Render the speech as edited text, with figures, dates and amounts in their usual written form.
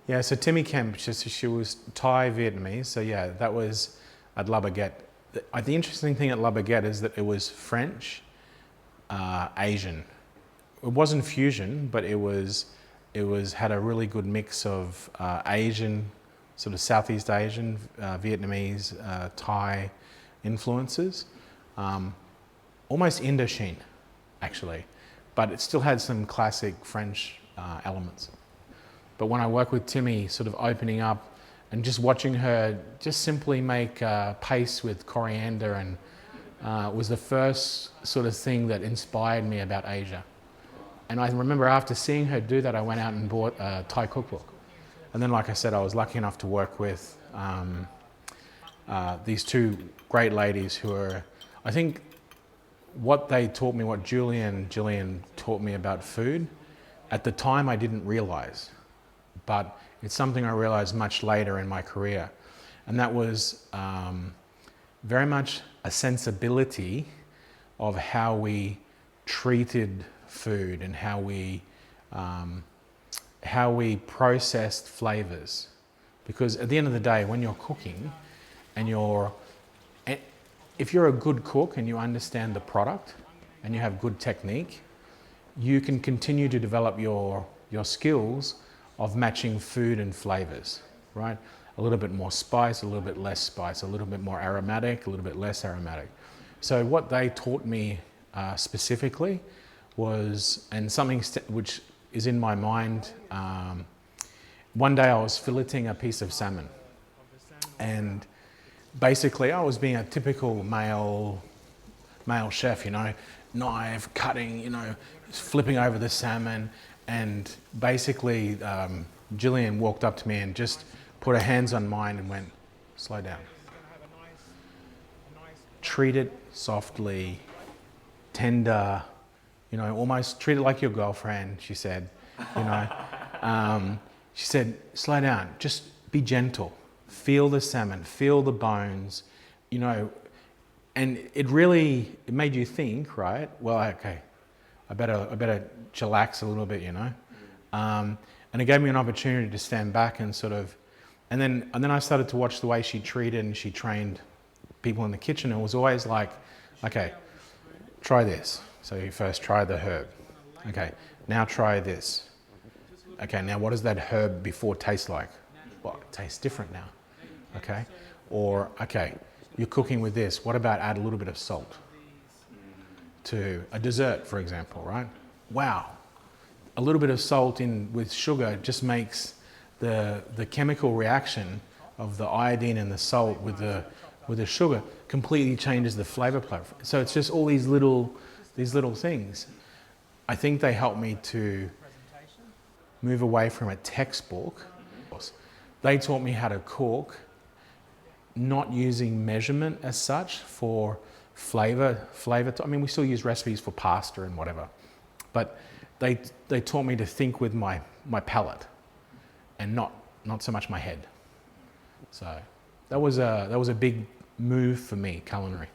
Yeah, so Keith&Kym, she was Thai Vietnamese. So yeah, that was at La Baguette. The interesting thing at La Baguette is that it was French, Asian. It wasn't fusion, but it had a really good mix of Asian, sort of Southeast Asian, Vietnamese, Thai influences. Almost Indochine, actually, but it still had some classic French elements. But when I work with Timmy, sort of opening up and just watching her just simply make paste with coriander, and was the first sort of thing that inspired me about Asia. And I remember after seeing her do that, I went out and bought a Thai cookbook. And then, like I said, I was lucky enough to work with these two great ladies who are, I think, what they taught me, what Gillian taught me about food, at the time I didn't realize. But it's something I realized much later in my career. And that was very much a sensibility of how we treated food and how we processed flavors. Because at the end of the day, when you're cooking and if you're a good cook and you understand the product and you have good technique, you can continue to develop your skills of matching food and flavors, right? A little bit more spice, a little bit less spice, a little bit more aromatic, a little bit less aromatic. So what they taught me specifically was, and something which is in my mind, one day I was filleting a piece of salmon, and basically I was being a typical male chef, you know, knife, cutting, flipping over the salmon. And basically, Gillian walked up to me and just put her hands on mine and went, slow down. Treat it softly, tender, almost treat it like your girlfriend, she said. She said, slow down, just be gentle. Feel the salmon, feel the bones, and it made you think, right? Well, okay, I better chillax a little bit, and it gave me an opportunity to stand back and and then I started to watch the way she treated and she trained people in the kitchen. It was always like, okay, try this. So you first try the herb. Okay, now try this. Okay, now what does that herb before taste like? Well, it tastes different now. Okay, or okay, you're cooking with this. What about add a little bit of salt to a dessert, for example, right? Wow, a little bit of salt in with sugar just makes the chemical reaction of the iodine and the salt with the sugar completely changes the flavor profile. So it's just all these little things. I think they help me to move away from a textbook. They taught me how to cook, not using measurement as such for flavor. I mean, we still use recipes for pasta and whatever, but they taught me to think with my palate and not so much my head. So that was a big move for me, culinary.